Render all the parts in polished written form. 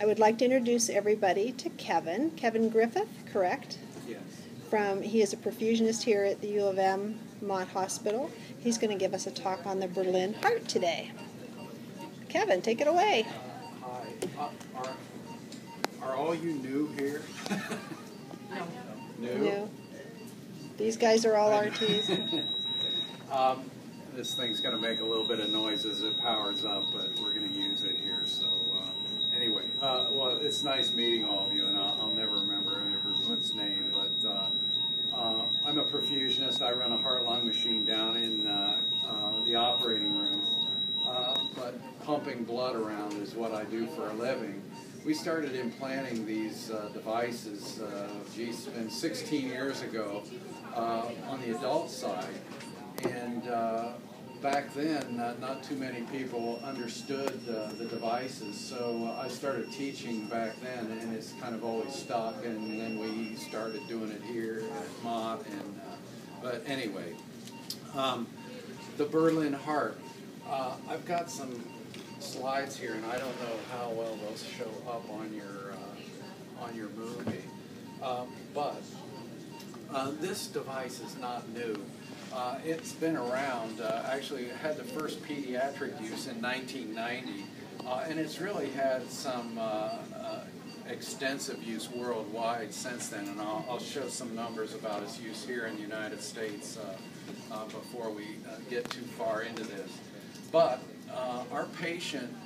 I would like to introduce everybody to Kevin. Kevin Griffith, correct? Yes. He is a perfusionist here at the U of M Mott Hospital. He's going to give us a talk on the Berlin Heart today. Kevin, take it away. Hi. Are all you new here? No. No. These guys are all RTs. This thing's going to make a little bit of noise as it powers up, but we're going to use it here. So anyway, well, it's nice meeting all of you, and I'll never remember everyone's name, but I'm a perfusionist. I run a heart-lung machine down in the operating rooms, but pumping blood around is what I do for a living. We started implanting these devices, it's been 16 years ago on the adult side, and back then not too many people understood the devices, so I started teaching back then, and it's kind of always stopped, and then we started doing it here at Mott, and but anyway, the Berlin Heart. I've got some slides here, and I don't know how well those show up on your movie, but this device is not new. It's been around. Actually, it had the first pediatric use in 1990, and it's really had some extensive use worldwide since then. And I'll show some numbers about its use here in the United States before we get too far into this. But our patient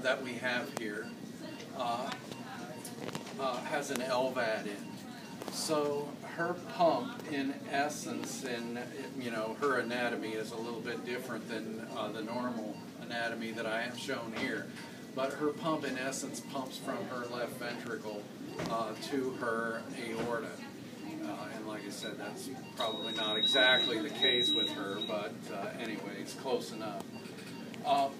that we have here has an Lvad in. So her pump, in essence, and her anatomy is a little bit different than the normal anatomy that I have shown here. But her pump, in essence, pumps from her left ventricle to her aorta. And like I said, that's probably not exactly the case with her, but anyway, it's close enough.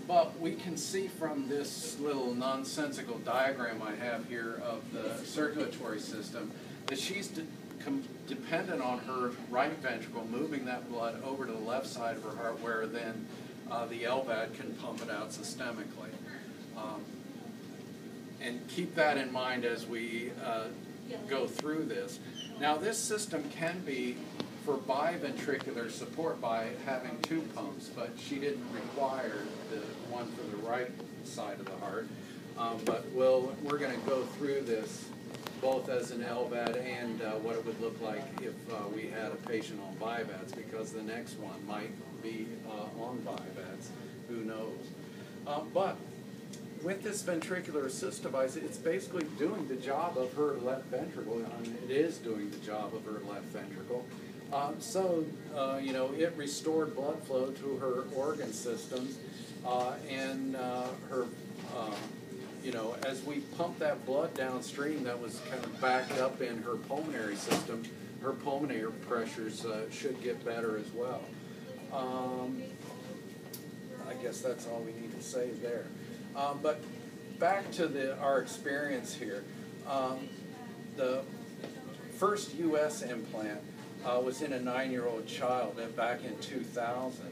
But we can see from this little nonsensical diagram I have here of the circulatory system that she's dependent on her right ventricle moving that blood over to the left side of her heart, where then the Lvad can pump it out systemically. And keep that in mind as we go through this. Now, this system can be for biventricular support by having two pumps, but she didn't require the one for the right side of the heart. But we're going to go through this both as an Lvad and what it would look like if we had a patient on bivads, because the next one might be on bivads. Who knows? But with this ventricular assist device, it's basically doing the job of her left ventricle. I mean, it is doing the job of her left ventricle. It restored blood flow to her organ systems, and her, as we pump that blood downstream that was kind of backed up in her pulmonary system, her pulmonary pressures should get better as well. I guess that's all we need to say there. But back to our experience here. The first U.S. implant was in a 9-year-old child back in 2000.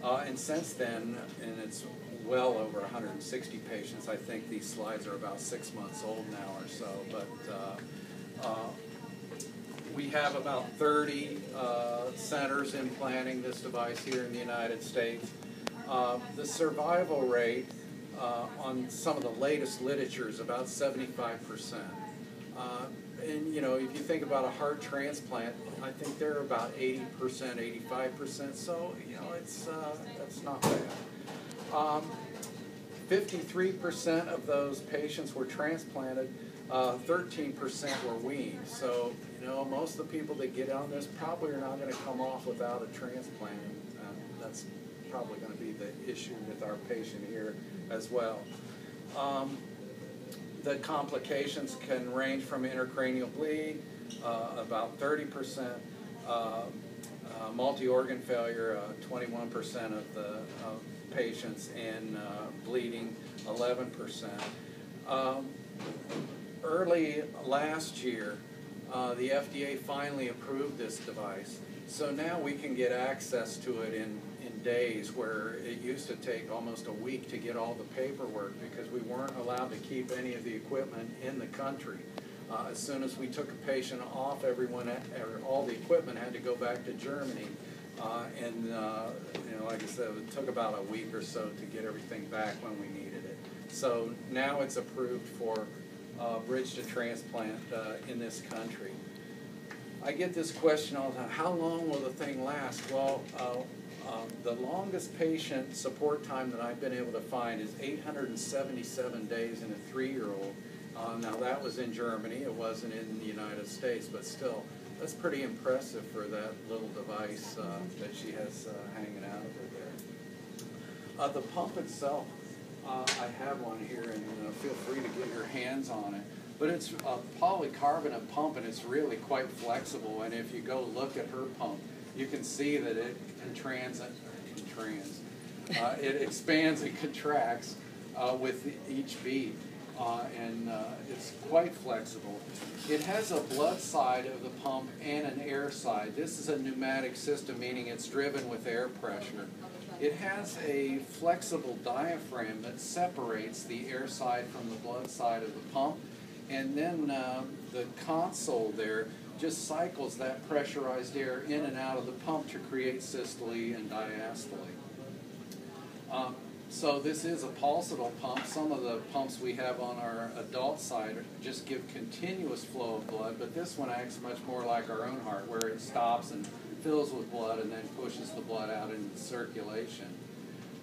And since then, and it's well over 160 patients. I think these slides are about 6 months old now or so. But we have about 30 centers implanting this device here in the United States. The survival rate on some of the latest literature is about 75%. And if you think about a heart transplant, I think they're about 80%, 85%. So that's not bad. 53% of those patients were transplanted. 13% were weaned. So most of the people that get on this probably are not going to come off without a transplant. That's probably going to be the issue with our patient here as well. The complications can range from intracranial bleed, about 30%, multi-organ failure, 21% of the patients, and bleeding, 11%. Early last year, the FDA finally approved this device, so now we can get access to it in days where it used to take almost a week to get all the paperwork because we weren't allowed to keep any of the equipment in the country. As soon as we took a patient off, all the equipment had to go back to Germany. Like I said, it took about a week or so to get everything back when we needed it. So now it's approved for bridge to transplant in this country. I get this question all the time, how long will the thing last? Well, the longest patient support time that I've been able to find is 877 days in a 3-year-old. Now that was in Germany, it wasn't in the United States, but still, that's pretty impressive for that little device that she has hanging out over there. The pump itself, I have one here, and feel free to get your hands on it. But it's a polycarbonate pump, and it's really quite flexible. And if you go look at her pump, you can see that it it expands and contracts with each beat. It's quite flexible. It has a blood side of the pump and an air side. This is a pneumatic system, meaning it's driven with air pressure. It has a flexible diaphragm that separates the air side from the blood side of the pump, and then the console there just cycles that pressurized air in and out of the pump to create systole and diastole. So this is a pulsatile pump. Some of the pumps we have on our adult side just give continuous flow of blood, but this one acts much more like our own heart, where it stops and fills with blood and then pushes the blood out into the circulation.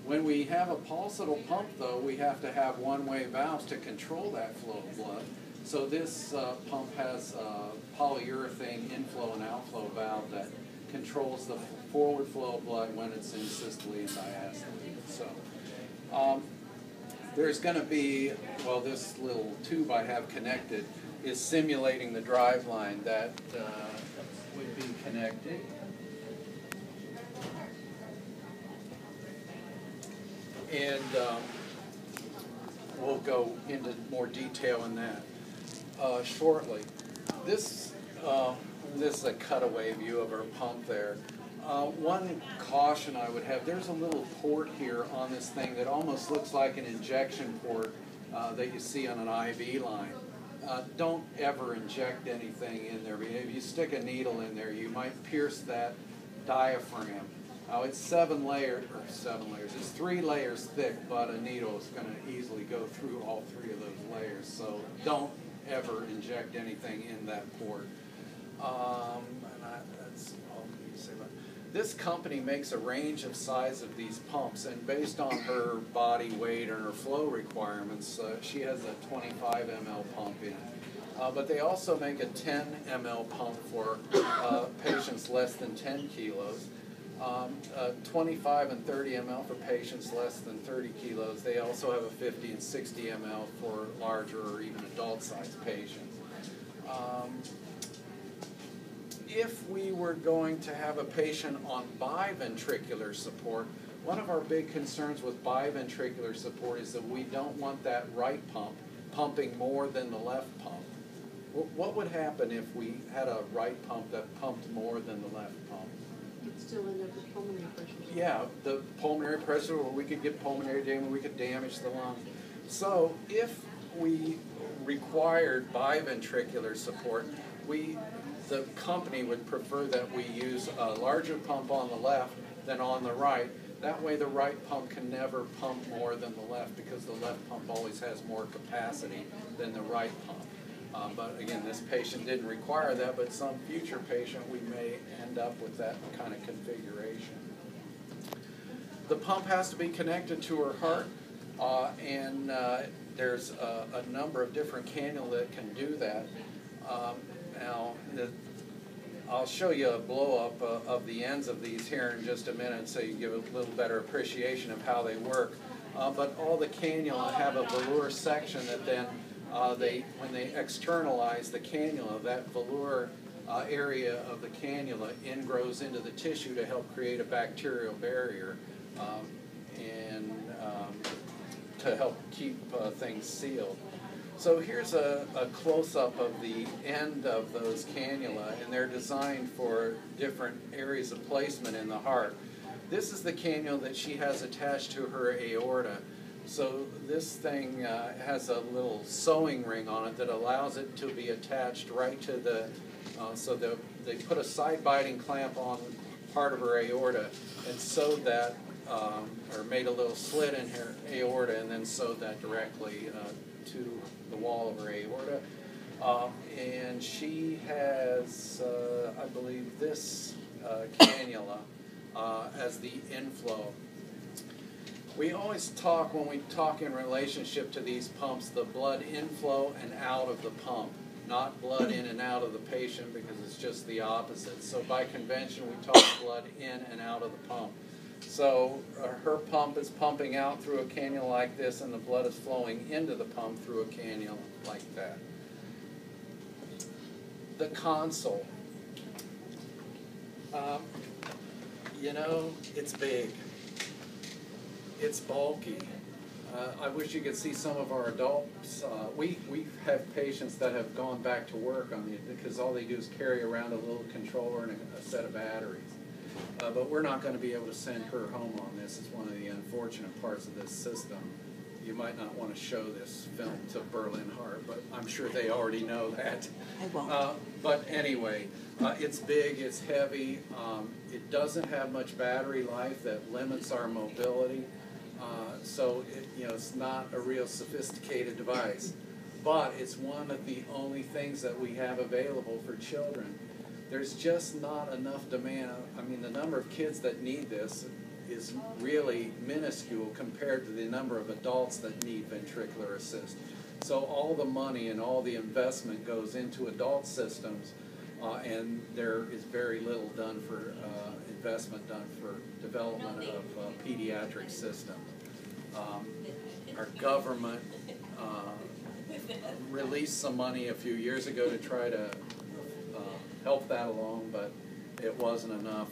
When we have a pulsatile pump, though, we have to have one-way valves to control that flow of blood. So this pump has a polyurethane inflow and outflow valve that controls the forward flow of blood when it's in systole and diastole. So there's going to be, well, this little tube I have connected is simulating the drive line that would be connected. And we'll go into more detail in that shortly. This is a cutaway view of our pump there. One caution I would have, there's a little port here on this thing that almost looks like an injection port that you see on an IV line. Don't ever inject anything in there. If you stick a needle in there, you might pierce that diaphragm. It's 7 layers. It's 3 layers thick, but a needle is going to easily go through all 3 of those layers. So don't ever inject anything in that port. That's all I need to say about it. This company makes a range of size of these pumps, and based on her body weight and her flow requirements, she has a 25 ml pump in it. But they also make a 10 ml pump for patients less than 10 kilos. 25 and 30 ml for patients less than 30 kilos. They also have a 50 and 60 ml for larger or even adult-sized patients. If we were going to have a patient on biventricular support, one of our big concerns with biventricular support is that we don't want that right pump pumping more than the left pump. What would happen if we had a right pump that pumped more than the left pump? You'd still end up with pulmonary pressure. Yeah, the pulmonary pressure, or we could get pulmonary damage, we could damage the lung. So if we required biventricular support, the company would prefer that we use a larger pump on the left than on the right. That way the right pump can never pump more than the left, because the left pump always has more capacity than the right pump. But again, this patient didn't require that, but some future patient we may end up with that kind of configuration. The pump has to be connected to her heart, and there's a number of different cannula that can do that. Now, I'll show you a blow-up of the ends of these here in just a minute so you give a little better appreciation of how they work. But all the cannula have a velour section that then, when they externalize the cannula, that velour area of the cannula ingrows into the tissue to help create a bacterial barrier and to help keep things sealed. So here's a close-up of the end of those cannula, and they're designed for different areas of placement in the heart. This is the cannula that she has attached to her aorta. So this thing has a little sewing ring on it that allows it to be attached right to the, they put a side-biting clamp on part of her aorta and sewed that, or made a little slit in her aorta and then sewed that directly to the wall of her aorta. And she has, I believe, this cannula as the inflow. We always talk, when we talk in relationship to these pumps, the blood inflow and out of the pump, not blood in and out of the patient, because it's just the opposite. So by convention, we talk blood in and out of the pump. So her pump is pumping out through a cannula like this, and the blood is flowing into the pump through a cannula like that. The console. You know, it's big. It's bulky. I wish you could see some of our adults. We have patients that have gone back to work on the, because all they do is carry around a little controller and a set of batteries. But we're not going to be able to send her home on this. It's one of the unfortunate parts of this system. You might not want to show this film to BerlinHeart, but I'm sure they already know that. I won't. But anyway, it's big, it's heavy. It doesn't have much battery life that limits our mobility. So it's not a real sophisticated device. But it's one of the only things that we have available for children. There's just not enough demand. I mean, the number of kids that need this is really minuscule compared to the number of adults that need ventricular assist. So all the money and all the investment goes into adult systems, and there is very little done for investment done for development of pediatric systems. Our government released some money a few years ago to try to help that along, but it wasn't enough,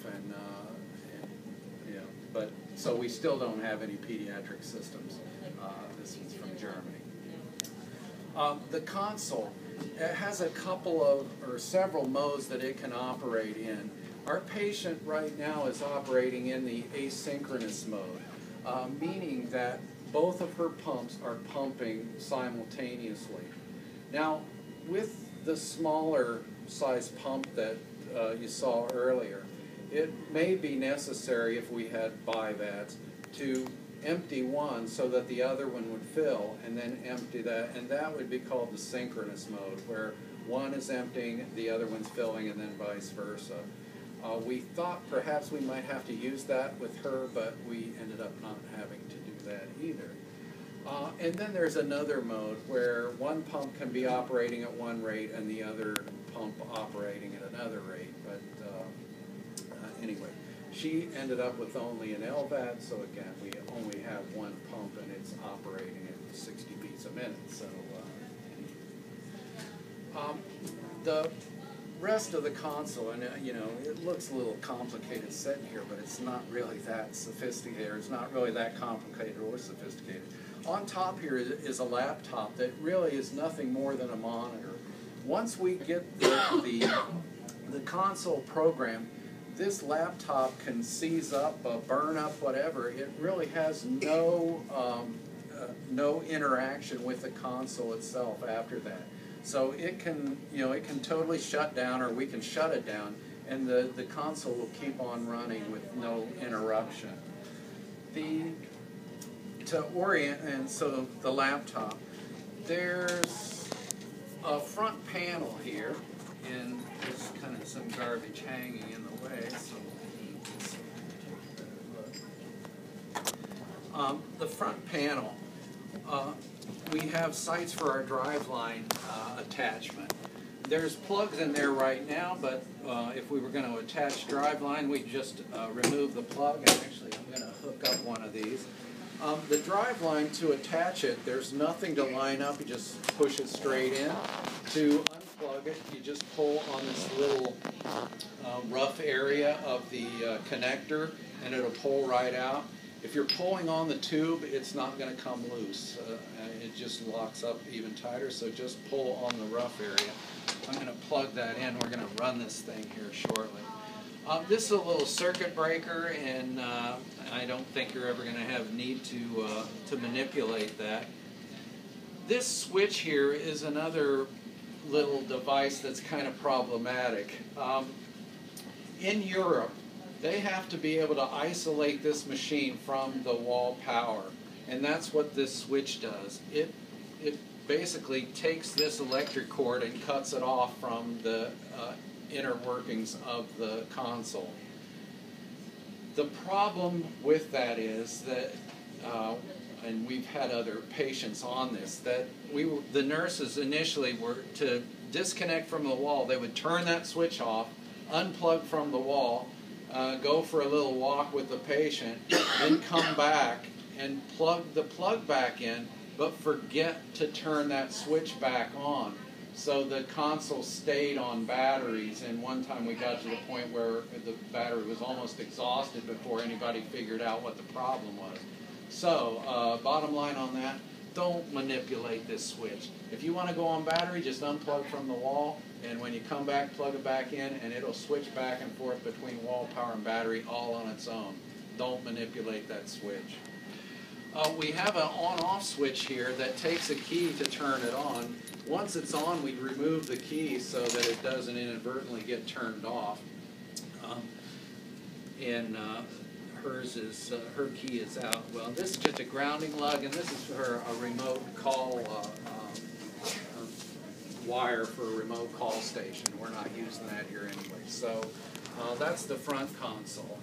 but so we still don't have any pediatric systems. This is from Germany. The console, it has a couple of, or several modes that it can operate in. Our patient right now is operating in the asynchronous mode, meaning that both of her pumps are pumping simultaneously. Now, with the smaller size pump that you saw earlier, it may be necessary, if we had bivads, to empty one so that the other one would fill, and then empty that, and that would be called the synchronous mode, where one is emptying, the other one's filling, and then vice versa. We thought perhaps we might have to use that with her, but we ended up not having to do that either. And then there's another mode where one pump can be operating at one rate and the other pump operating at another rate. But anyway, she ended up with only an Lvad, so again, we only have one pump and it's operating at 60 beats a minute. So the rest of the console, and it looks a little complicated sitting here, but it's not really that sophisticated. It's not really that complicated or sophisticated. On top here is a laptop that really is nothing more than a monitor. Once we get the console program, this laptop can seize up, burn up, whatever. It really has no interaction with the console itself after that. So it can, it can totally shut down, or we can shut it down, and the console will keep on running with no interruption. To orient, and so the laptop, there's a front panel here, and there's kind of some garbage hanging in the way. So the front panel, we have sites for our driveline attachment. There's plugs in there right now, but if we were going to attach driveline, we just remove the plug, and actually I'm going to hook up one of these. The driveline, to attach it, there's nothing to line up. You just push it straight in. To unplug it, you just pull on this little rough area of the connector, and it'll pull right out. If you're pulling on the tube, it's not going to come loose. It just locks up even tighter, so just pull on the rough area. I'm going to plug that in. We're going to run this thing here shortly. This is a little circuit breaker, and I don't think you're ever going to have need to manipulate that. This switch here is another little device that's kind of problematic. In Europe, they have to be able to isolate this machine from the wall power, and that's what this switch does. It basically takes this electric cord and cuts it off from the inner workings of the console. The problem with that is that, and we've had other patients on this, that the nurses initially were to disconnect from the wall. They would turn that switch off, unplug from the wall, go for a little walk with the patient, then come back and plug the plug back in, but forget to turn that switch back on. So the console stayed on batteries, and one time we got to the point where the battery was almost exhausted before anybody figured out what the problem was. So, bottom line on that, don't manipulate this switch. If you want to go on battery, just unplug from the wall, and when you come back, plug it back in, and it'll switch back and forth between wall power and battery all on its own. Don't manipulate that switch. We have an on-off switch here that takes a key to turn it on. Once it's on, we remove the key so that it doesn't inadvertently get turned off. Her key is out. Well, this is just a grounding lug, and this is for a remote call wire for a remote call station. We're not using that here anyway. So that's the front console.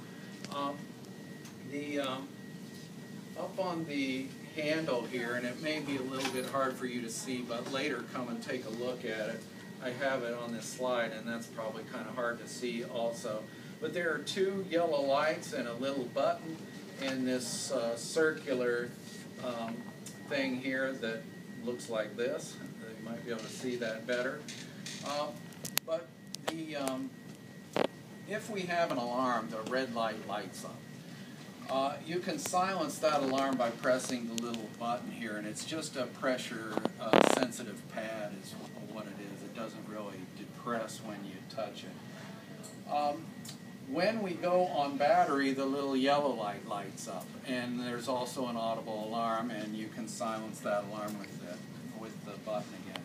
Up on the handle here, and it may be a little bit hard for you to see, but later come and take a look at it. I have it on this slide, and that's probably kind of hard to see also. But there are two yellow lights and a little button in this circular thing here that looks like this. You might be able to see that better. But if we have an alarm, the red light lights up. You can silence that alarm by pressing the little button here, and it's just a pressure sensitive pad is what it is. It doesn't really depress when you touch it. When we go on battery, the little yellow light lights up, and there's also an audible alarm, and you can silence that alarm with the button again.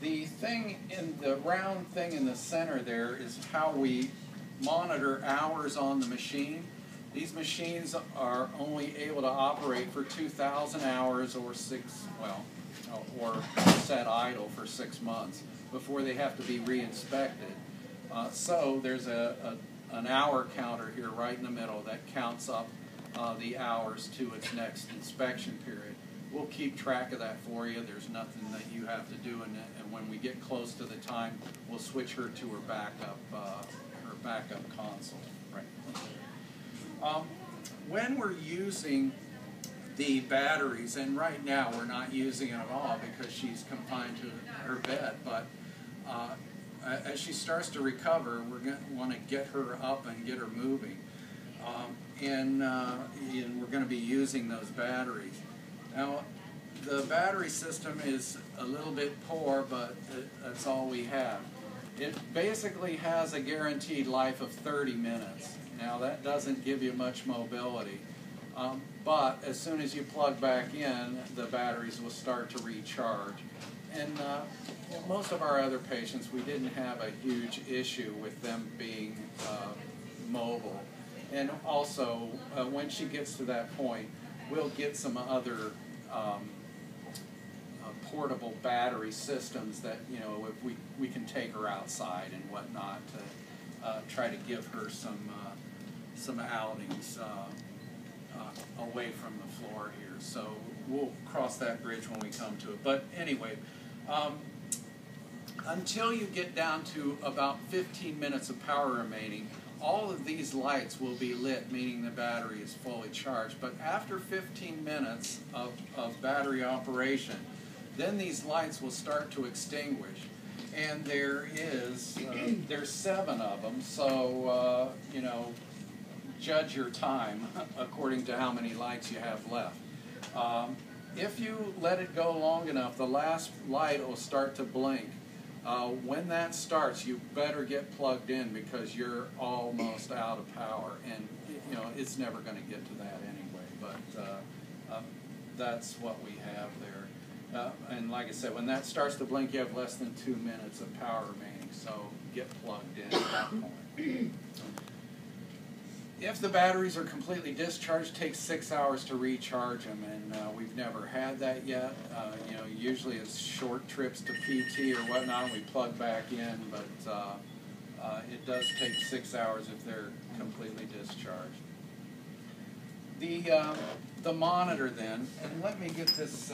The thing the round thing in the center there is how we monitor hours on the machine. These machines are only able to operate for 2,000 hours or set idle for 6 months before they have to be re-inspected. So there's an hour counter here right in the middle that counts up the hours to its next inspection period. We'll keep track of that for you. There's nothing that you have to do, and when we get close to the time, we'll switch her to her backup console. Right. When we're using the batteries, and right now we're not using it at all because she's confined to her bed, but as she starts to recover, we're going to want to get her up and get her moving. And we're going to be using those batteries. Now, the battery system is a little bit poor, but that's all we have. It basically has a guaranteed life of 30 minutes. Now, that doesn't give you much mobility, but as soon as you plug back in, the batteries will start to recharge. And most of our other patients, we didn't have a huge issue with them being mobile. And also, when she gets to that point, we'll get some other portable battery systems that, if we can take her outside and whatnot to try to give her some outings away from the floor here. So we'll cross that bridge when we come to it. But anyway, until you get down to about 15 minutes of power remaining, all of these lights will be lit, meaning the battery is fully charged. But after 15 minutes of battery operation, then these lights will start to extinguish. And there's 7 of them, so, judge your time according to how many lights you have left. If you let it go long enough, the last light will start to blink. When that starts, you better get plugged in because you're almost out of power, and you know it's never going to get to that anyway. But that's what we have there. And like I said, when that starts to blink, you have less than 2 minutes of power remaining. So get plugged in at that point. If the batteries are completely discharged, it takes 6 hours to recharge them, and we've never had that yet. You know, usually it's short trips to PT or whatnot, and we plug back in, but it does take 6 hours if they're completely discharged. The monitor then, and let me get this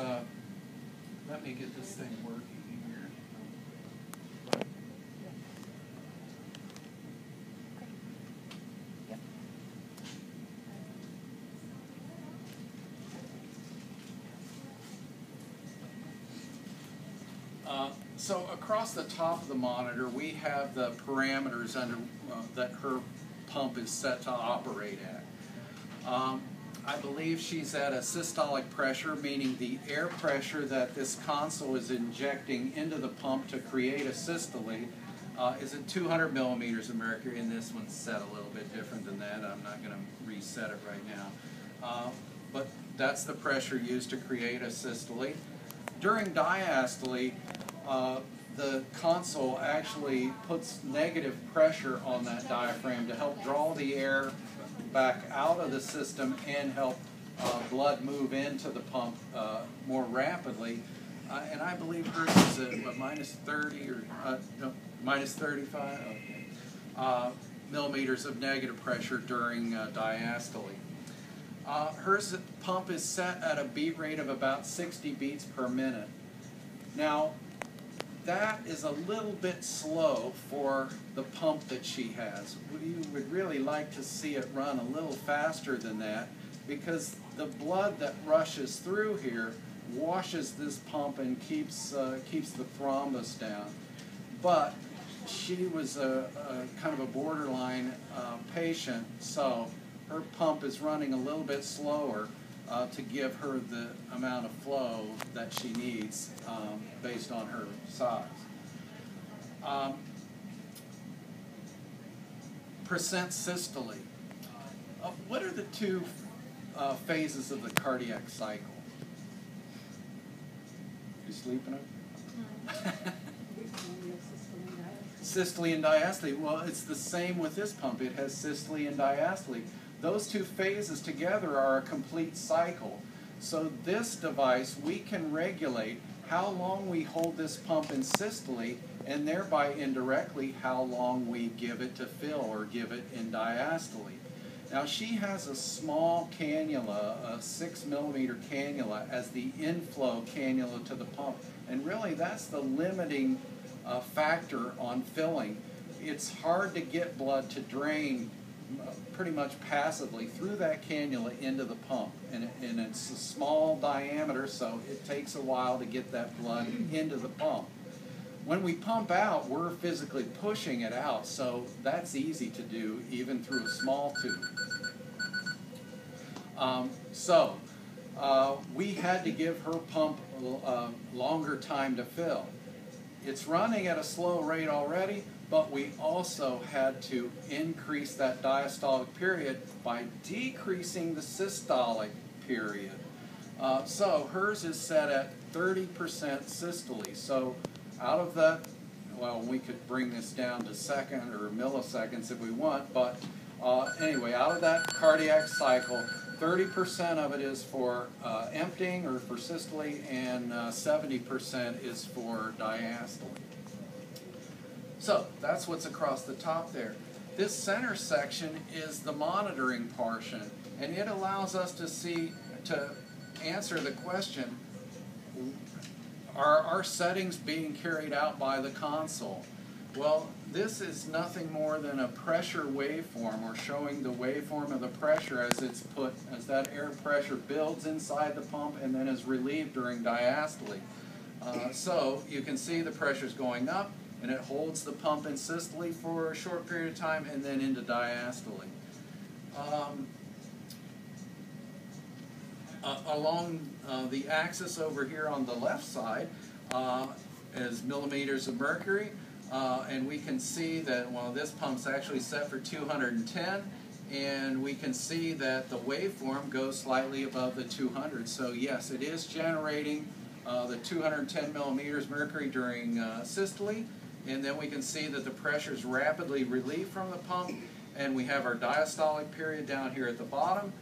thing working here. So across the top of the monitor, we have the parameters under that her pump is set to operate at. I believe she's at a systolic pressure, meaning the air pressure that this console is injecting into the pump to create a systole is at 200 millimeters of mercury, and this one's set a little bit different than that. I'm not going to reset it right now. But that's the pressure used to create a systole. During diastole, the console actually puts negative pressure on that diaphragm to help draw the air back out of the system and help blood move into the pump more rapidly. And I believe hers is at what, minus 30 or no, minus 35 millimeters of negative pressure during diastole. Hers pump is set at a beat rate of about 60 beats per minute. Now, that is a little bit slow for the pump that she has. We would really like to see it run a little faster than that because the blood that rushes through here washes this pump and keeps the thrombus down. But she was a kind of a borderline patient, so her pump is running a little bit slower to give her the amount of flow that she needs based on her size. Percent systole. What are the two phases of the cardiac cycle? You sleeping? Systole and diastole. Well, it's the same with this pump. It has systole and diastole. Those two phases together are a complete cycle. So this device, we can regulate how long we hold this pump in systole and thereby indirectly how long we give it to fill or give it in diastole. Now she has a small cannula, a 6 millimeter cannula as the inflow cannula to the pump. And really that's the limiting factor on filling. It's hard to get blood to drain pretty much passively through that cannula into the pump, and it's a small diameter, so it takes a while to get that blood into the pump. When we pump out, we're physically pushing it out, so that's easy to do even through a small tube. We had to give her pump a longer time to fill. It's running at a slow rate already, but we also had to increase that diastolic period by decreasing the systolic period. So hers is set at 30% systole. So out of that, well, we could bring this down to second or milliseconds if we want, but anyway, out of that cardiac cycle, 30% of it is for emptying or for systole, and 70% is for diastole. So that's what's across the top there. This center section is the monitoring portion, and it allows us to answer the question, are our settings being carried out by the console? Well, this is nothing more than a pressure waveform, or showing the waveform of the pressure as that air pressure builds inside the pump and then is relieved during diastole. So you can see the pressure's going up, and it holds the pump in systole for a short period of time and then into diastole. Along the axis over here on the left side, is millimeters of mercury. And we can see that, well, this pump's actually set for 210, and we can see that the waveform goes slightly above the 200. So yes, it is generating the 210 millimeters mercury during systole, and then we can see that the pressure is rapidly relieved from the pump, and we have our diastolic period down here at the bottom,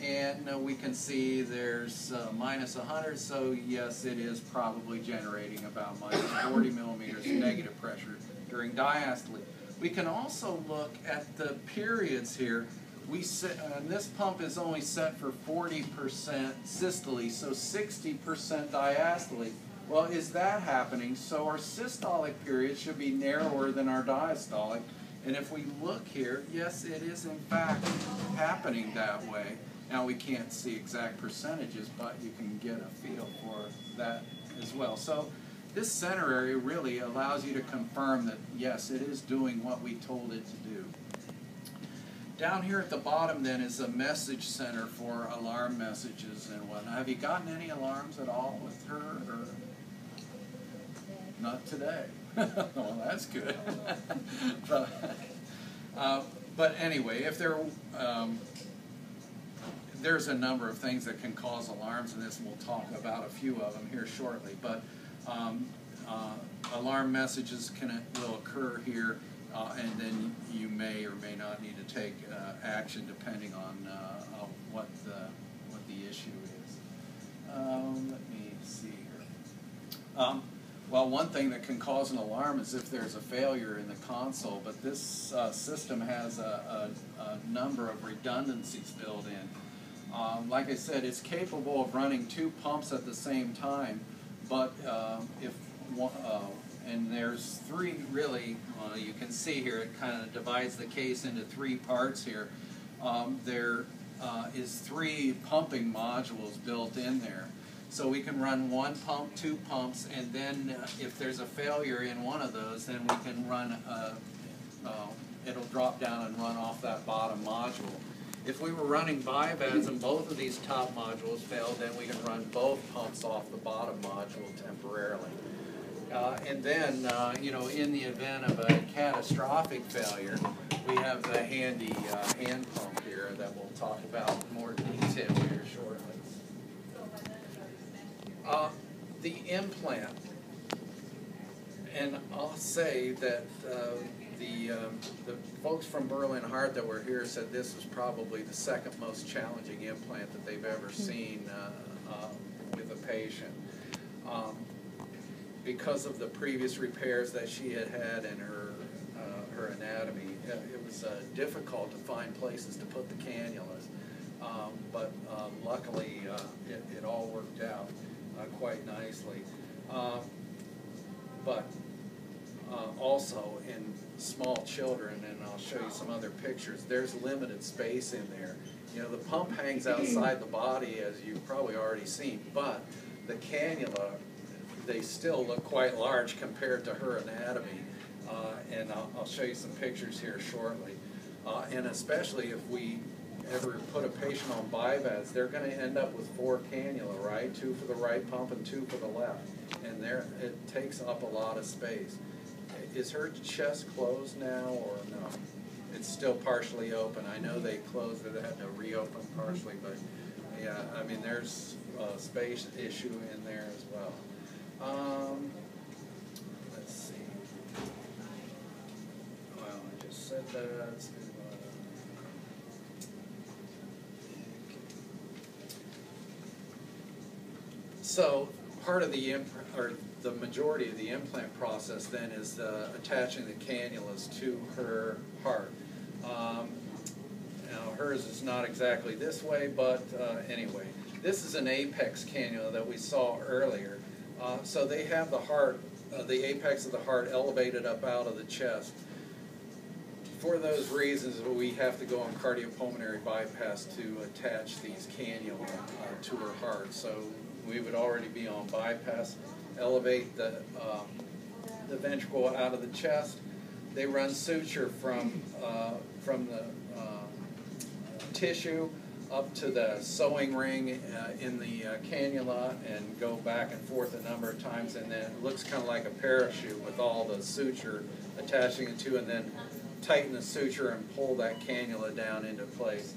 and we can see there's minus 100, so yes, it is probably generating about minus 40 millimeters negative pressure during diastole. We can also look at the periods here. This pump is only set for 40% systole, so 60% diastole. Well, is that happening? So our systolic period should be narrower than our diastolic. And if we look here, yes, it is in fact happening that way. Now we can't see exact percentages, but you can get a feel for that as well. So this center area really allows you to confirm that, yes, it is doing what we told it to do. Down here at the bottom then is a message center for alarm messages and whatnot. Have you gotten any alarms at all with her? Or not today. Well, that's good. But anyway, if there's a number of things that can cause alarms in this, and we'll talk about a few of them here shortly. But alarm messages will occur here, and then you may or may not need to take action depending on what the issue is. Let me see here. Well, one thing that can cause an alarm is if there's a failure in the console, but this system has a number of redundancies built in. Like I said, it's capable of running 2 pumps at the same time, but and there's 3 really, you can see here, it kind of divides the case into 3 parts here. There is 3 pumping modules built in there. So we can run 1 pump, 2 pumps, and then if there's a failure in one of those, then we can run, it'll drop down and run off that bottom module. If we were running bivads and both of these top modules failed, then we can run both pumps off the bottom module temporarily. And then, in the event of a catastrophic failure, we have the handy hand pump here that we'll talk about in more detail here shortly. The implant, and I'll say that the folks from BerlinHeart that were here said this was probably the 2nd most challenging implant that they've ever seen with a patient. Because of the previous repairs that she had had in her anatomy, it was difficult to find places to put the cannulas, but luckily it all worked out quite nicely. But also in small children, and I'll show you some other pictures, there's limited space in there. The pump hangs outside the body, as you've probably already seen, but the cannula, they still look quite large compared to her anatomy. And I'll show you some pictures here shortly. And especially if we ever put a patient on bivads, they're going to end up with 4 cannula, right? 2 for the right pump and 2 for the left. And it takes up a lot of space. Is her chest closed now or no? It's still partially open. I know they closed it, they had to reopen partially, but yeah, I mean, there's a space issue in there as well. Let's see. Well, I just said that. So part of the the majority of the implant process then is attaching the cannulas to her heart. Now hers is not exactly this way, but anyway, this is an apex cannula that we saw earlier. So they have the heart, the apex of the heart elevated up out of the chest. For those reasons, we have to go on cardiopulmonary bypass to attach these cannula to her heart. So we would already be on bypass, elevate the ventricle out of the chest. They run suture from the tissue up to the sewing ring in the cannula and go back and forth a number of times, and then it looks kind of like a parachute with all the suture attaching it to, and then tighten the suture and pull that cannula down into place.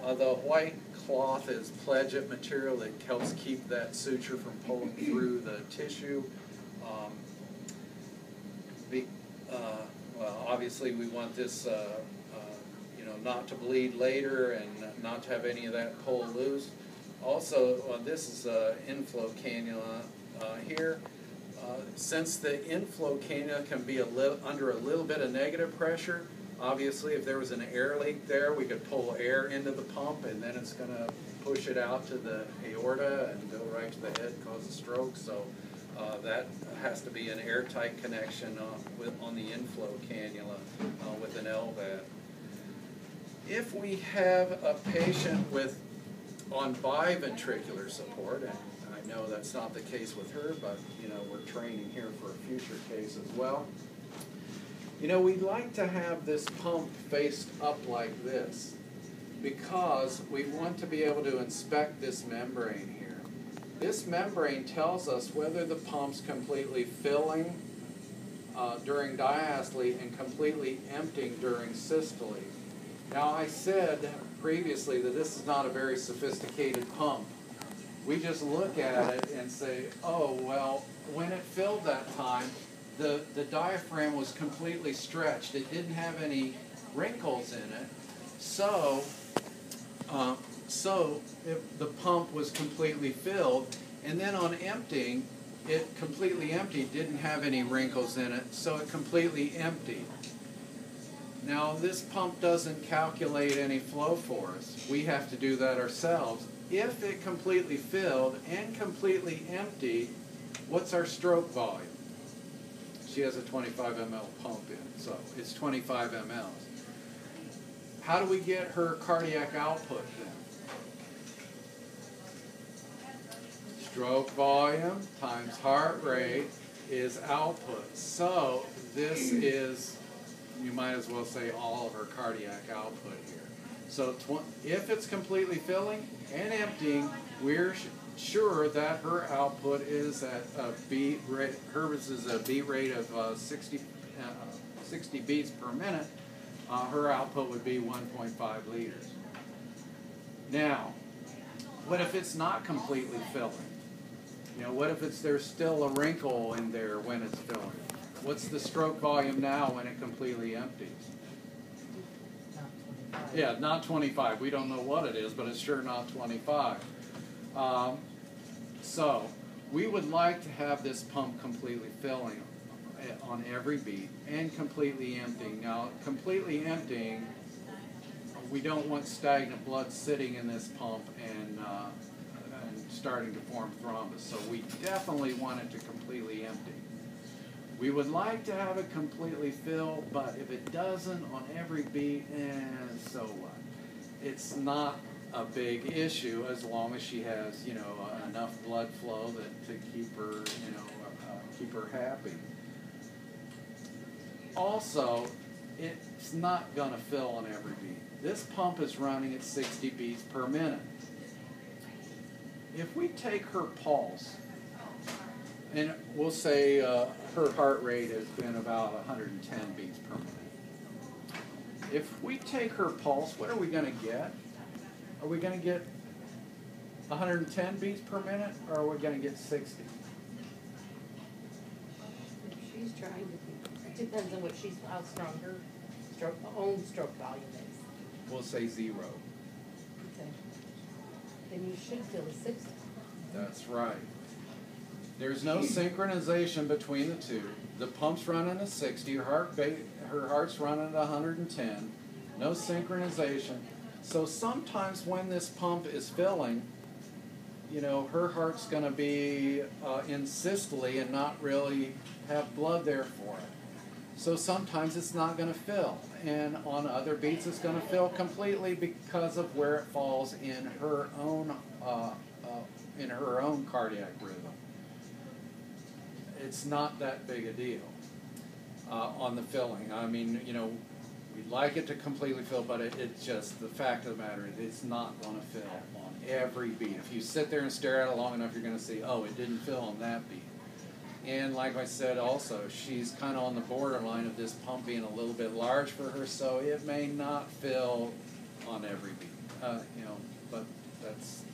The white cloth is pledget material that helps keep that suture from pulling through the tissue. Well, obviously we want this not to bleed later and not to have any of that pull loose. Also, this is an inflow cannula here. Since the inflow cannula can be under a little bit of negative pressure, obviously if there was an air leak there, we could pull air into the pump and then it's going to push it out to the aorta and go right to the head and cause a stroke. So that has to be an airtight connection on the inflow cannula with an Lvad. If we have a patient on biventricular support, and I know that's not the case with her, but we're training here for a future case as well. We'd like to have this pump faced up like this because we want to be able to inspect this membrane here. This membrane tells us whether the pump's completely filling during diastole and completely emptying during systole. Now, I said previously that this is not a very sophisticated pump. We just look at it and say, oh, well, when it filled that time, the diaphragm was completely stretched. It didn't have any wrinkles in it. So if the pump was completely filled, and then on emptying, it completely emptied, didn't have any wrinkles in it, so it completely emptied. Now, this pump doesn't calculate any flow for us. We have to do that ourselves. If it completely filled and completely emptied, what's our stroke volume? She has a 25 ml pump in, so it's 25 mLs. How do we get her cardiac output then? Stroke volume times heart rate is output. So this is, you might as well say, all of her cardiac output here. So if it's completely filling and emptying, we're sure that her output is at a beat rate. Hers is a beat rate of 60 beats per minute. Her output would be 1.5 liters. Now, what if it's not completely filling? What if there's still a wrinkle in there when it's filling? What's the stroke volume now when it completely empties? Yeah, not 25. We don't know what it is, but it's sure not 25. So we would like to have this pump completely filling on every beat and completely emptying. Now, completely emptying, we don't want stagnant blood sitting in this pump and starting to form thrombus. So we definitely want it to completely empty. We would like to have it completely filled, but if it doesn't on every beat, so what? It's not a big issue as long as she has, enough blood flow to keep her, keep her happy. Also, it's not going to fill on every beat. This pump is running at 60 beats per minute. If we take her pulse, and we'll say her heart rate has been about 110 beats per minute. If we take her pulse, what are we going to get? Are we going to get 110 beats per minute, or are we going to get 60? If she's trying to be, it depends on how strong her own stroke volume is. We'll say 0. Okay. Then you should feel a 60. That's right. There's no synchronization between the two. The pump's running at 60, her heart's running at 110. No synchronization. So sometimes when this pump is filling, her heart's going to be in systole and not really have blood there for it. So sometimes it's not going to fill. And on other beats it's going to fill completely because of where it falls in her own cardiac rhythm. It's not that big a deal on the filling. I mean, We'd like it to completely fill, but it's just the fact of the matter is it's not going to fill on every bead. If you sit there and stare at it long enough, you're going to see, oh, it didn't fill on that bead. And like I said also, she's kind of on the borderline of this pump being a little bit large for her, so it may not fill on every bead. You know, but that's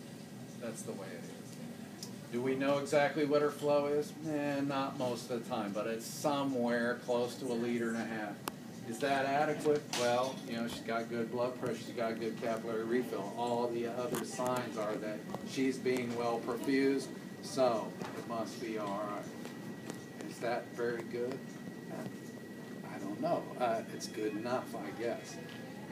the way it is. Do we know exactly what her flow is? Not most of the time, but it's somewhere close to 1.5 liters. Is that adequate? Well, you know, she's got good blood pressure, she's got good capillary refill. All the other signs are that she's being well perfused, so it must be all right. Is that very good? I don't know. It's good enough, I guess.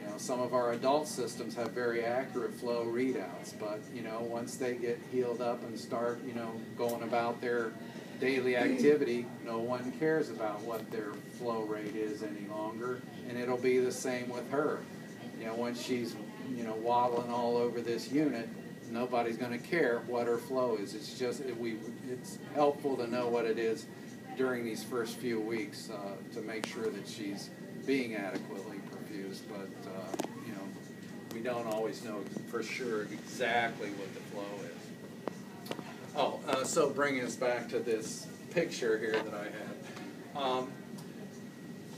You know, some of our adult systems have very accurate flow readouts, but, you know, once they get healed up and start, you know, going about their daily activity, no one cares about what their flow rate is any longer, and it'll be the same with her. You know, once she's, you know, waddling all over this unit, nobody's going to care what her flow is. It's just, it's helpful to know what it is during these first few weeks to make sure that she's being adequately perfused, but you know, we don't always know for sure exactly what the flow is. Oh, so bringing us back to this picture here that I had.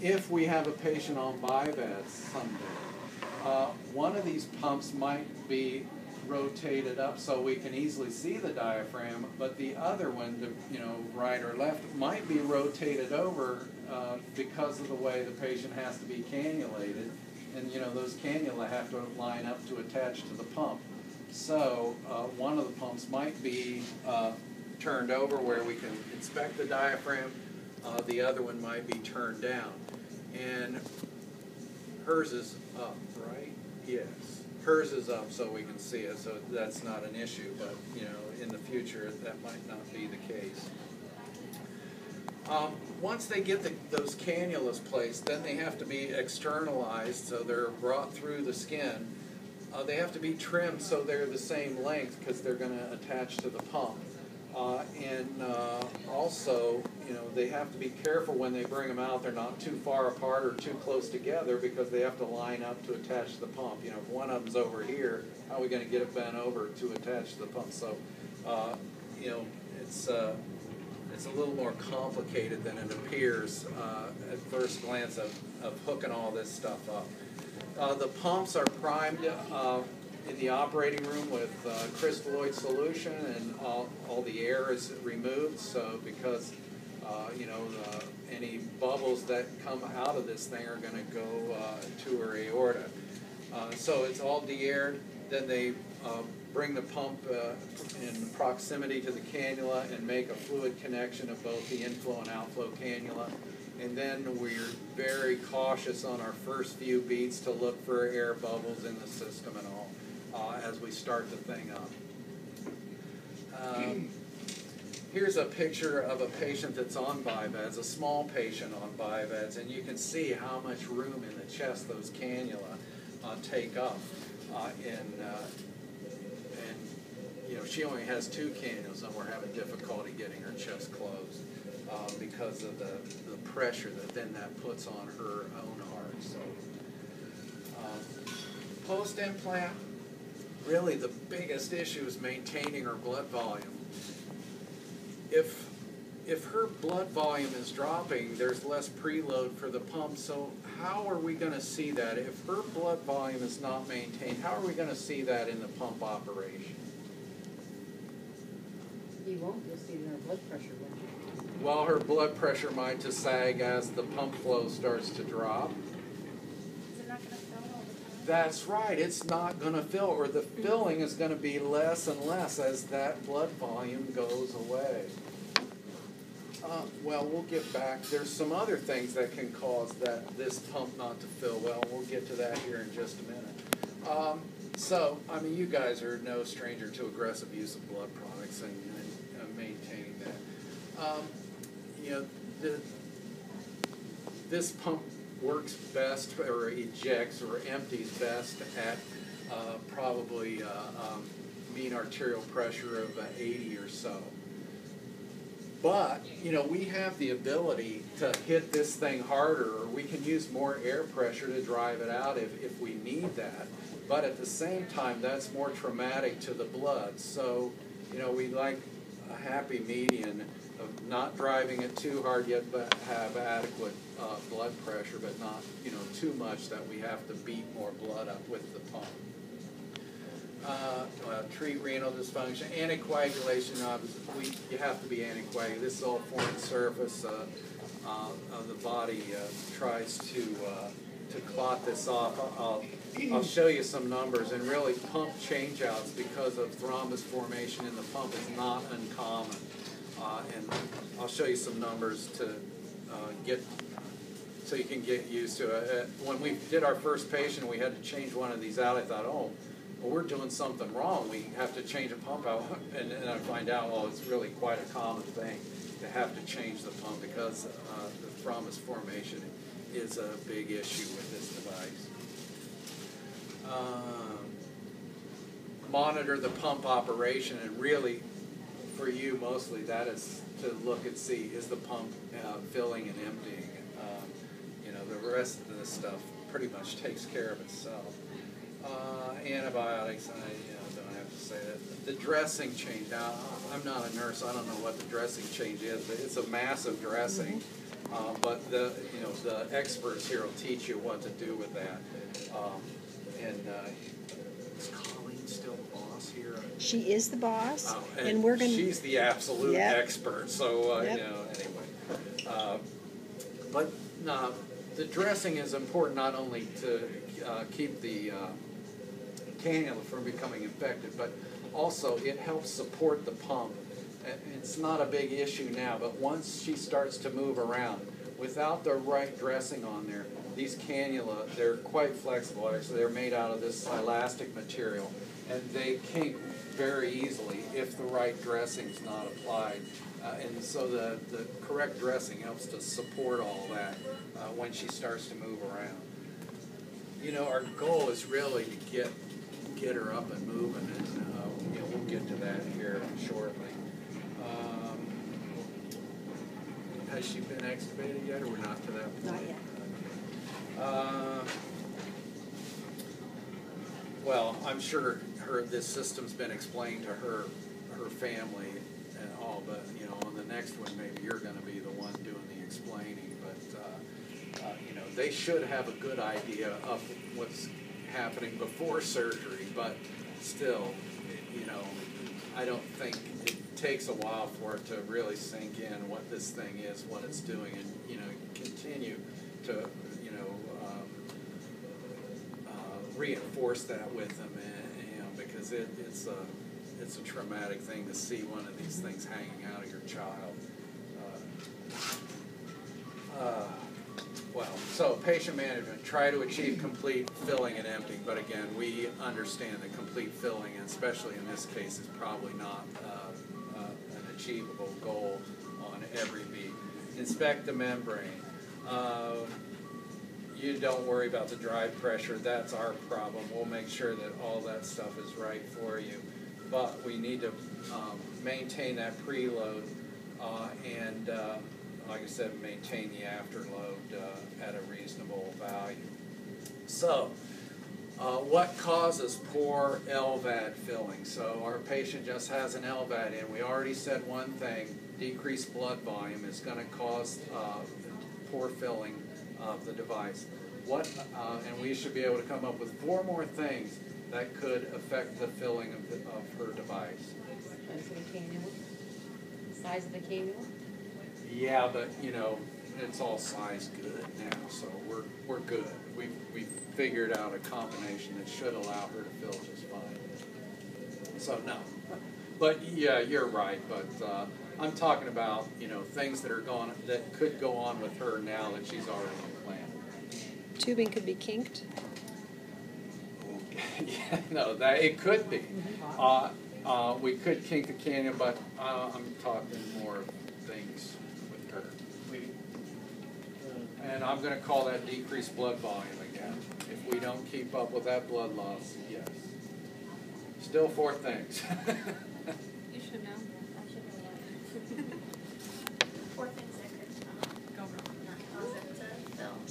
If we have a patient on Lvad someday, one of these pumps might be rotated up so we can easily see the diaphragm, but the other one, you know, right or left, might be rotated over because of the way the patient has to be cannulated, and you know, those cannula have to line up to attach to the pump. So one of the pumps might be turned over where we can inspect the diaphragm, the other one might be turned down, and hers is up, right? Yes. Hers is up so we can see it, so that's not an issue, but you know, in the future that might not be the case. Once they get those cannulas placed, then they have to be externalized, so they're brought through the skin. They have to be trimmed so they're the same length because they're going to attach to the pump. And also, you know, they have to be careful when they bring them out. They're not too far apart or too close together because they have to line up to attach to the pump. You know, if one of them's over here, how are we going to get it bent over to attach to the pump? So, you know, it's a little more complicated than it appears at first glance of hooking all this stuff up. The pumps are primed in the operating room with crystalloid solution, and all the air is removed, so because you know, any bubbles that come out of this thing are going to go to her aorta. So it's all de-aired. Then they bring the pump in proximity to the cannula and make a fluid connection of both the inflow and outflow cannula. And then we're very cautious on our first few beats to look for air bubbles in the system and all as we start the thing up. Here's a picture of a patient that's on BiVads, a small patient on BiVads, and you can see how much room in the chest those cannula take up. And you know, she only has 2 cannulas, and we're having difficulty getting her chest closed because of the pressure that puts on her own heart. So, post-implant, really the biggest issue is maintaining her blood volume. If her blood volume is dropping, there's less preload for the pump, so how are we going to see that? If her blood volume is not maintained, how are we going to see that in the pump operation? You won't. You'll see it in her blood pressure, won't you? Well, her blood pressure might just sag as the pump flow starts to drop. Is it not going to fill all the time? That's right. It's not going to fill, or the filling is going to be less and less as that blood volume goes away. Well, we'll get back. There's some other things that can cause this pump not to fill well. We'll get to that here in just a minute. So, I mean, you guys are no stranger to aggressive use of blood products and maintaining that. You know, this pump works best, or ejects, or empties best at probably mean arterial pressure of 80 or so. But, you know, we have the ability to hit this thing harder, or we can use more air pressure to drive it out if we need that. But at the same time, that's more traumatic to the blood. So, you know, we like a happy median of not driving it too hard yet, but have adequate blood pressure, but not, you know, too much that we have to beat more blood up with the pump. Treat renal dysfunction, anticoagulation. Obviously, you have to be anticoagulated. This is all foreign surface of the body tries to clot this off. I'll show you some numbers, and really pump changeouts because of thrombus formation in the pump is not uncommon. And I'll show you some numbers to get so you can get used to it. When we did our first patient, we had to change one of these out. I thought, oh, well, we're doing something wrong. We have to change a pump out, and I find out, oh, it's really quite a common thing to have to change the pump because the thrombus formation is a big issue with this device. Monitor the pump operation, and really, for you mostly, that is to look and see, is the pump filling and emptying. You know, the rest of this stuff pretty much takes care of itself. Antibiotics, I don't have to say that. The dressing change. Now, I'm not a nurse. I don't know what the dressing change is, but it's a massive dressing. But the experts here will teach you what to do with that. Is Colleen still the boss here? She is the boss, and we're going. She's the absolute expert. So Yep. you know, anyway. But no, the dressing is important not only to keep the cannula from becoming infected, but also it helps support the pump. It's not a big issue now, but once she starts to move around, without the right dressing on there, these cannula, they're quite flexible. Actually, they're made out of this elastic material, and they kink very easily if the right dressing's not applied. And so the correct dressing helps to support all that when she starts to move around. You know, our goal is really to get her up and moving, and you know, we'll get to that here shortly. Has she been extubated yet, or we're not to that point? Not yet. Well, I'm sure this system's been explained to her family and all, but you know, on the next one, maybe you're going to be the one doing the explaining. But you know, they should have a good idea of what's happening before surgery. But still, you know, I don't think it takes a while for it to really sink in what this thing is, what it's doing, and you know, continue to reinforce that with them, and, you know, because it's a traumatic thing to see one of these things hanging out of your child. Well, so patient management, try to achieve complete filling and emptying, but again, we understand that complete filling, especially in this case, is probably not an achievable goal on every beat. Inspect the membrane. You don't worry about the drive pressure. That's our problem. We'll make sure that all that stuff is right for you. But we need to maintain that preload and, like I said, maintain the afterload at a reasonable value. So, what causes poor Lvad filling? So our patient just has an Lvad in. We already said one thing, decreased blood volume is going to cause poor filling of the device. And we should be able to come up with 4 more things that could affect the filling of her device. Size of the cannula? Size of the cannula? Yeah, but you know, it's all size good now, so we're good. We figured out a combination that should allow her to fill just fine. So no, but yeah, you're right. But I'm talking about, you know, things that could go on with her now that she's already implanted. Tubing could be kinked. Yeah, no, that it could be. We could kink the cannula, but I'm talking more things with her. And I'm going to call that decreased blood volume again. If we don't keep up with that blood loss, yes. Still 4 things. You should know. I should know that.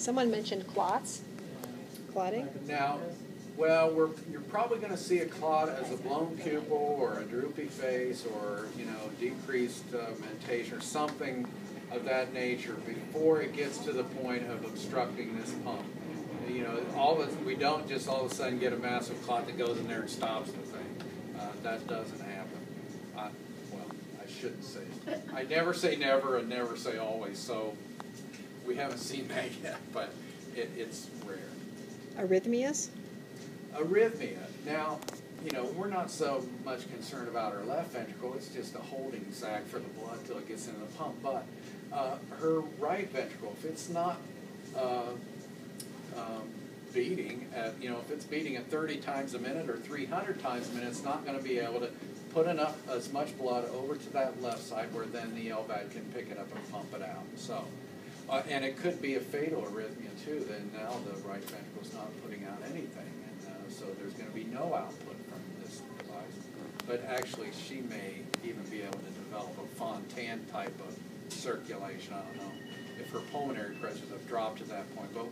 Someone mentioned clots. Clotting. Now, well, you're probably going to see a clot as a blown pupil or a droopy face or, you know, decreased mentation or something of that nature before it gets to the point of obstructing this pump. You know, we don't just all of a sudden get a massive clot that goes in there and stops the thing. That doesn't happen. Well, I shouldn't say. I never say never and never say always, so we haven't seen that yet, but it's rare. Arrhythmias? Arrhythmia. Now, you know, we're not so much concerned about her left ventricle. It's just a holding sac for the blood till it gets into the pump. But her right ventricle, if it's not beating at, you know, if it's beating at 30 times a minute or 300 times a minute, it's not going to be able to put as much blood over to that left side where then the Lvad can pick it up and pump it out. So, and it could be a fatal arrhythmia too. Then now the right ventricle is not putting out anything, and so there's going to be no output from this device. But actually, she may even be able to develop a Fontan type of circulation. I don't know if her pulmonary pressures have dropped to that point. But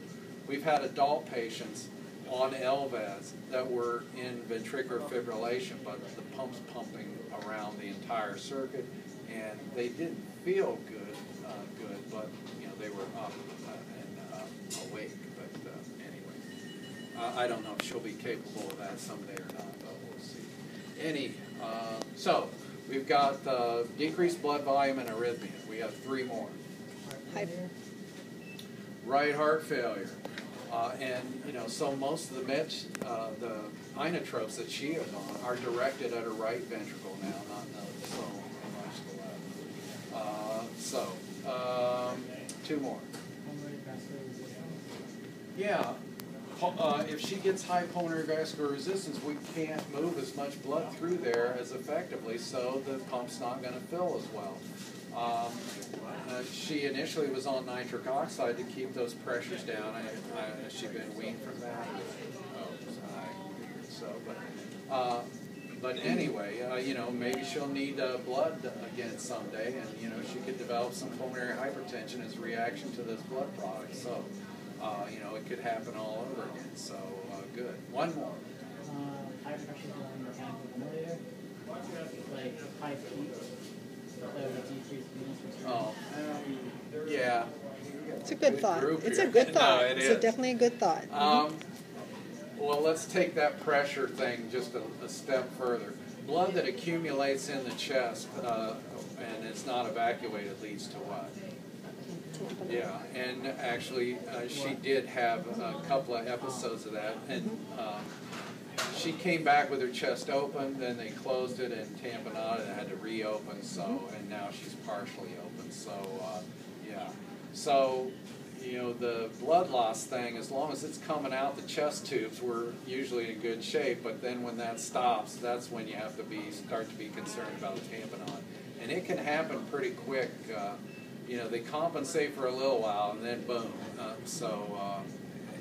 we've had adult patients on Lvads that were in ventricular fibrillation, but the pump's pumping around the entire circuit, and they didn't feel good, but you know they were up and awake. But anyway, I don't know if she'll be capable of that someday or not, but we'll see. So we've got decreased blood volume and arrhythmia. We have 3 more. Right heart failure. And, you know, so most of the meds, the inotropes that she is on are directed at her right ventricle now, not so much the left. 2 more. Yeah. If she gets high pulmonary vascular resistance, we can't move as much blood through there as effectively, so the pump's not going to fill as well. She initially was on nitric oxide to keep those pressures down. Has she been weaned from that? But anyway, you know, maybe she'll need blood again someday, and you know, she could develop some pulmonary hypertension as a reaction to this blood product. So, you know, it could happen all over again. So, good. 1 more. High pressure on the mechanical ventilator, like high heat. Oh, yeah. It's a good thought. It's a good thought. No, it is. It's definitely a good thought. Well, let's take that pressure thing just a step further. Blood that accumulates in the chest and it's not evacuated leads to what? Yeah, and actually she did have a couple of episodes of that, and she came back with her chest open, then they closed it and tamponade and had to reopen, so, and now she's partially open, so, yeah. So, you know, the blood loss thing, as long as it's coming out the chest tubes, we're usually in good shape, but then when that stops, that's when you have to start to be concerned about tamponade. And it can happen pretty quick. You know, they compensate for a little while, and then boom.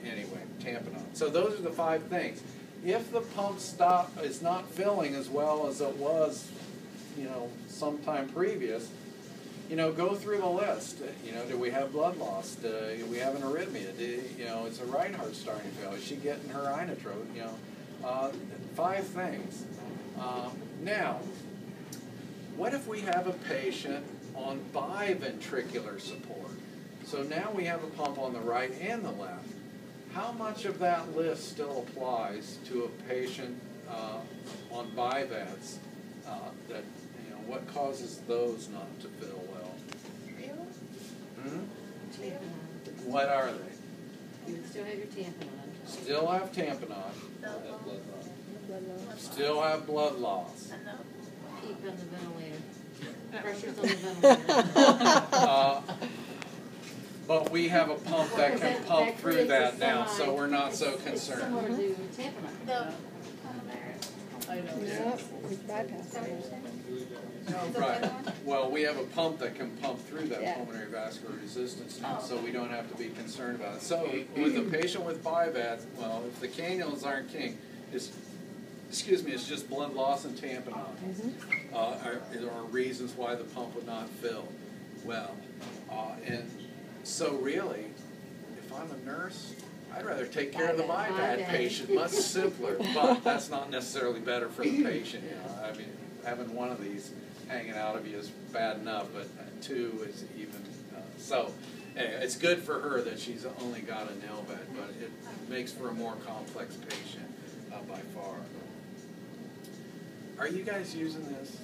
Anyway, tamponade. So those are the 5 things. If the pump is not filling as well as it was, you know, sometime previous, you know, go through the list. You know, do we have blood loss? Do we have an arrhythmia? You know, is a right heart starting to fail? Is she getting her inotrope? You know, 5 things. Now, what if we have a patient on biventricular support? So now we have a pump on the right and the left. How much of that list still applies to a patient on bivads? That, you know, what causes those not to fill well? Hmm? What are they? You would still have your tamponade. Still have tamponade. Still have blood loss. Keep on the ventilator. Pressure's on the ventilator. But we have a pump that can pump through that now, so we're not so Similar concerned. to tamponade. Yep, we've bypassed it. Right. Well, we have a pump that can pump through that Yeah. pulmonary vascular resistance now, so we don't have to be concerned about it. So with a patient with BiVAD, well, if the cannulas aren't king, it's just blood loss and tamponade. Are reasons why the pump would not fill well. And so really, if if I'm a nurse, I'd rather take care of the Lvad. Lvad patient, much simpler, but that's not necessarily better for the patient, you know. I mean, having one of these hanging out of you is bad enough, but two is even, so. Anyway, it's good for her that she's only got a Lvad, but it makes for a more complex patient by far. Are you guys using this